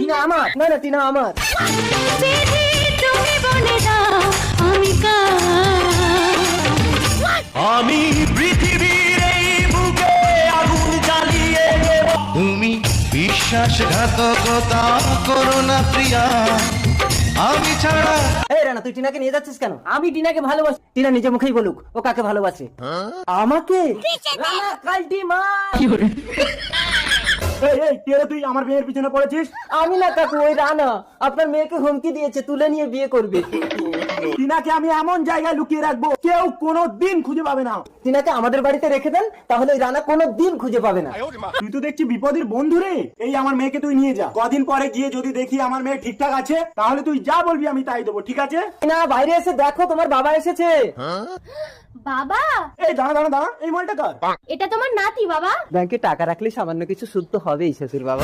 টিনা আমার, না না টিনা আমার। আমি পৃথিবীর এই বুকে আগুন জ্বালিয়ে দেব। তুমি বিশ্বাসঘাতকতা করো না প্রিয়া, আমি ছাড়া। এই রানা তুই টিনাকে নিয়ে যাচ্ছিস কেন? আমি টিনাকে ভালোবাসি। টিনা নিজে মুখেই বলুক ও কাকে ভালোবাসে। আমাকে? রানা কালটি মা। এই এই কে রে তুই আমার মেয়ের পিছনে পড়েছিস? আমি না কাকু, ওই রানা আপনার মেয়েকে হুমকি দিয়েছে তুলে নিয়ে বিয়ে করবে। টিনাকে আমি এমন জায়গায় লুকিয়ে রাখবো কেউ কোনোদিন খুঁজে পাবে না। টিনাকে আমাদের বাড়িতে রেখে দেন, তাহলে ওই রানা কোনো দিন খুঁজে পাবে না। তুই তো দেখছি বিপদের বন্ধু রে। এই আমার মেয়েকে তুই নিয়ে যা, কদিন পরে গিয়ে যদি দেখি আমার মেয়ে ঠিকঠাক আছে তাহলে তুই যা বলবি আমি তাই দেবো, ঠিক আছে? না বাইরে এসে দেখো তোমার বাবা এসেছে। বাবা, এই দাঁড়া দাঁড়া দাঁড়া, এই মালটা কার? এটা তোমার নাতি বাবা। ব্যাংকে টাকা রাখলে সামান্য কিছু সুদ তো হবেই শ্বশুর বাবা।